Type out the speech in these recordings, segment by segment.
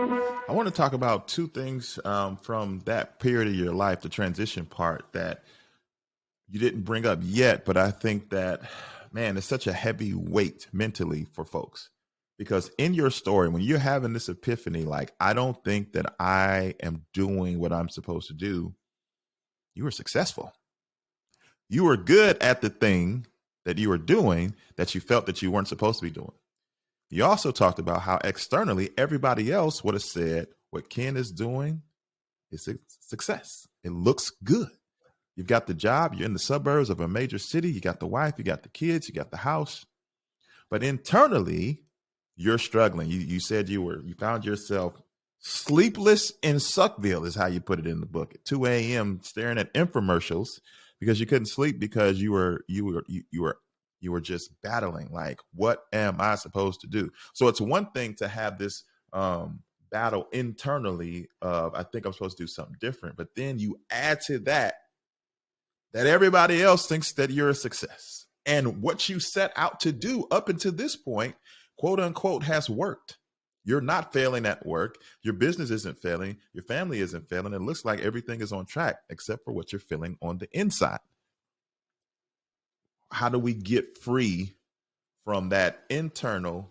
I want to talk about two things from that period of your life, the transition part that you didn't bring up yet, but I think that, man, it's such a heavy weight mentally for folks. Because in your story, when you're having this epiphany, like, I don't think that I am doing what I'm supposed to do, you were successful. You were good at the thing that you were doing that you felt that you weren't supposed to be doing. You also talked about how externally everybody else would have said what Ken is doing is a success. It looks good. You've got the job, you're in the suburbs of a major city, you got the wife, you got the kids, you got the house. But internally, you're struggling. You said you found yourself sleepless in Suckville, is how you put it in the book, at 2 a.m. staring at infomercials because you couldn't sleep because you were just battling, like, what am I supposed to do? So it's one thing to have this battle internally of, I think I'm supposed to do something different, but then you add to that everybody else thinks that you're a success. And what you set out to do up until this point, quote unquote, has worked. You're not failing at work. Your business isn't failing. Your family isn't failing. It looks like everything is on track except for what you're feeling on the inside. How do we get free from that internal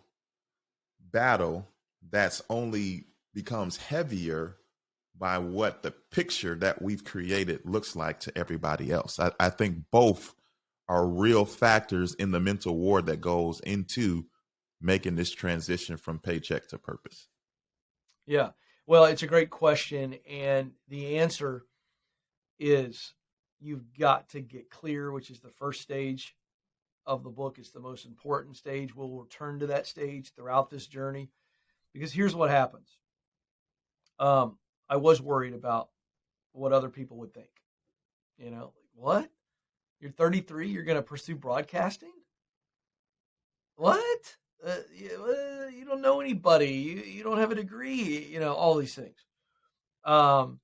battle that's only becomes heavier by what the picture that we've created looks like to everybody else? I think both are real factors in the mental war that goes into making this transition from paycheck to purpose. Yeah. Well, it's a great question. And the answer is you've got to get clear, which is the first stage of the book. It's the most important stage. We'll return to that stage throughout this journey because here's what happens. I was worried about what other people would think. You know, like, what? You're 33, you're going to pursue broadcasting? What? You don't know anybody. You don't have a degree, all these things. Um,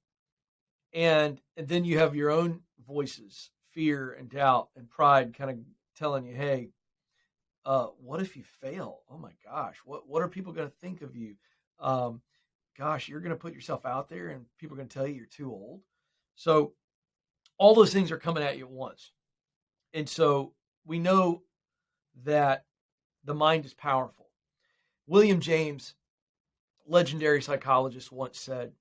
and then you have your own voices, fear and doubt and pride kind of telling you, hey, what if you fail? Oh my gosh, what are people going to think of you? Gosh, you're going to put yourself out there and people are going to tell you you're too old. So all those things are coming at you at once. And so we know that the mind is powerful. William James, legendary psychologist, once said,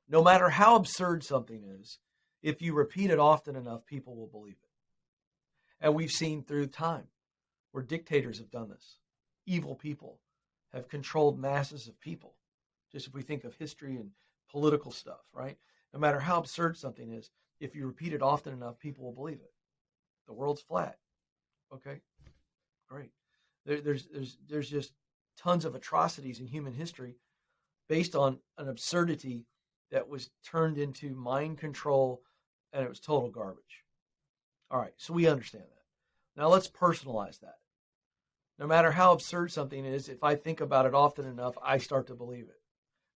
no matter how absurd something is, if you repeat it often enough, people will believe it. And we've seen through time where dictators have done this. Evil people have controlled masses of people. Just if we think of history and political stuff, right? No matter how absurd something is, if you repeat it often enough, people will believe it. The world's flat. Okay, great. There's just tons of atrocities in human history based on an absurdity that was turned into mind control, and it was total garbage. All right, so we understand that. Now let's personalize that. No matter how absurd something is, if I think about it often enough, I start to believe it.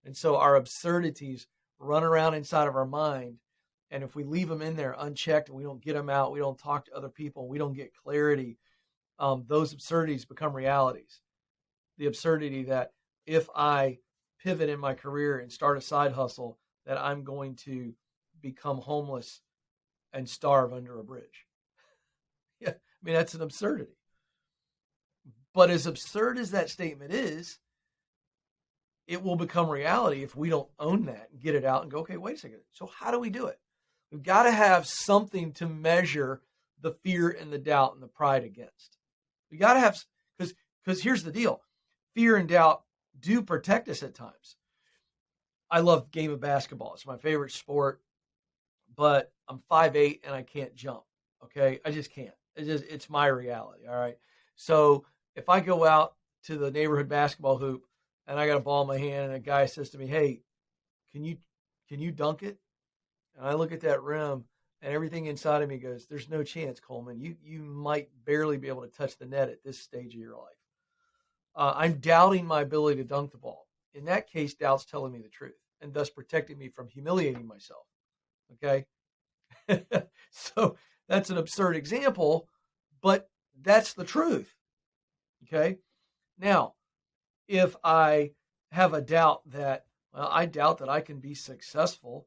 And so our absurdities run around inside of our mind. And if we leave them in there unchecked and we don't get them out, we don't talk to other people, we don't get clarity, those absurdities become realities. The absurdity that if I pivot in my career and start a side hustle, that I'm going to become homeless and starve under a bridge. Yeah, I mean, that's an absurdity. But as absurd as that statement is, it will become reality if we don't own that and get it out and go, okay, wait a second. So how do we do it? We've got to have something to measure the fear and the doubt and the pride against. We got to have, because here's the deal. Fear and doubt do protect us at times. I love game of basketball. It's my favorite sport, but I'm 5'8" and I can't jump. Okay. I just can't. It's my reality. All right. So if I go out to the neighborhood basketball hoop and I got a ball in my hand and a guy says to me, hey, can you dunk it? And I look at that rim and everything inside of me goes, there's no chance, Coleman. You might barely be able to touch the net at this stage of your life. I'm doubting my ability to dunk the ball. In that case, doubt's telling me the truth and thus protecting me from humiliating myself. Okay. So that's an absurd example, but that's the truth. Okay. Now, if I have a doubt that, well, I doubt that I can be successful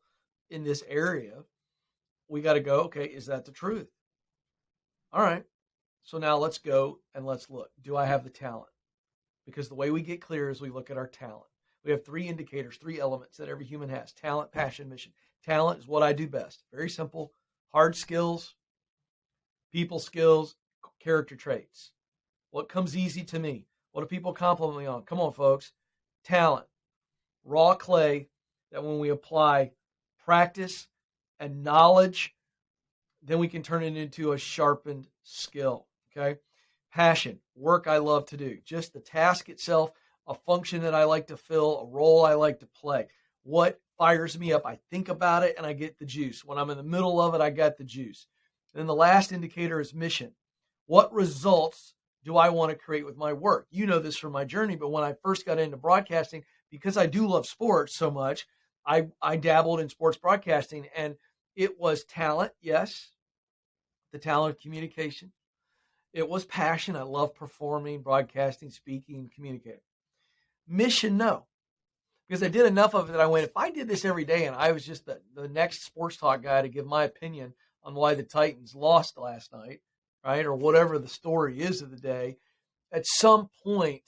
in this area, we got to go, okay, is that the truth? All right. So now let's go and let's look. Do I have the talent? Because the way we get clear is we look at our talent. We have 3 indicators, 3 elements that every human has: talent, passion, mission. Talent is what I do best. Very simple. Hard skills, people skills, character traits. What comes easy to me? What do people compliment me on? Come on, folks. Talent. Raw clay that when we apply practice and knowledge, then we can turn it into a sharpened skill. Okay. Passion, work I love to do, just the task itself, a function that I like to fill, a role I like to play. What fires me up? I think about it and I get the juice. When I'm in the middle of it, I got the juice. And then the last indicator is mission. What results do I want to create with my work? You know this from my journey, but when I first got into broadcasting, because I do love sports so much, I dabbled in sports broadcasting, and it was talent, yes, the talent of communication. It was passion. I love performing, broadcasting, speaking, communicating. Mission, no. Because I did enough of it that I went, if I did this every day and I was just the next sports talk guy to give my opinion on why the Titans lost last night, right, or whatever the story is of the day, at some point,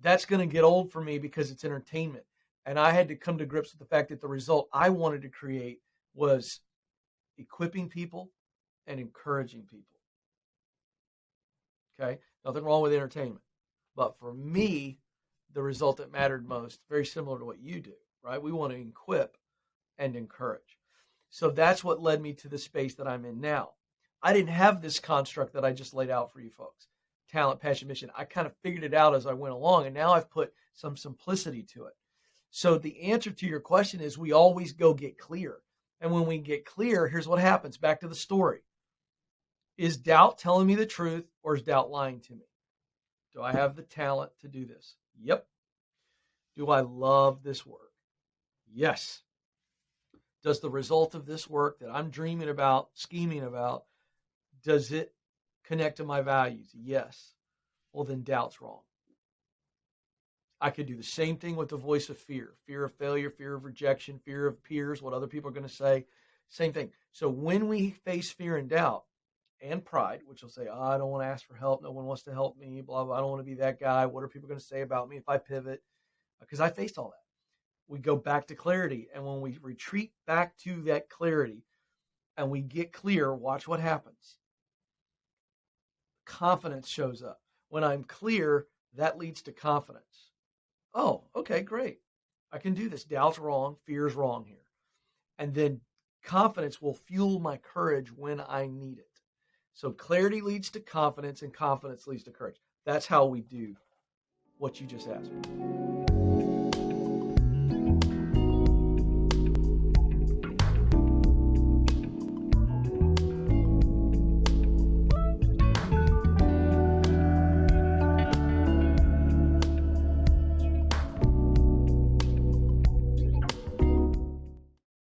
that's going to get old for me because it's entertainment. And I had to come to grips with the fact that the result I wanted to create was equipping people and encouraging people. Okay, nothing wrong with entertainment. But for me, the result that mattered most, very similar to what you do, right? We want to equip and encourage. So that's what led me to the space that I'm in now. I didn't have this construct that I just laid out for you folks. Talent, passion, mission. I kind of figured it out as I went along, and now I've put some simplicity to it. So the answer to your question is we always go get clear. And when we get clear, here's what happens. Back to the story. Is doubt telling me the truth, or is doubt lying to me? Do I have the talent to do this? Yep. Do I love this work? Yes. Does the result of this work that I'm dreaming about, scheming about, does it connect to my values? Yes. Well, then doubt's wrong. I could do the same thing with the voice of fear. Fear of failure, fear of rejection, fear of peers, what other people are going to say. Same thing. So when we face fear and doubt, and pride, which will say, I don't want to ask for help. No one wants to help me, blah, blah. I don't want to be that guy. What are people going to say about me if I pivot? Because I faced all that. We go back to clarity. And when we retreat back to that clarity and we get clear, watch what happens. Confidence shows up. When I'm clear, that leads to confidence. Oh, okay, great. I can do this. Doubt's wrong. Fear's wrong here. And then confidence will fuel my courage when I need it. So clarity leads to confidence, and confidence leads to courage. That's how we do what you just asked me.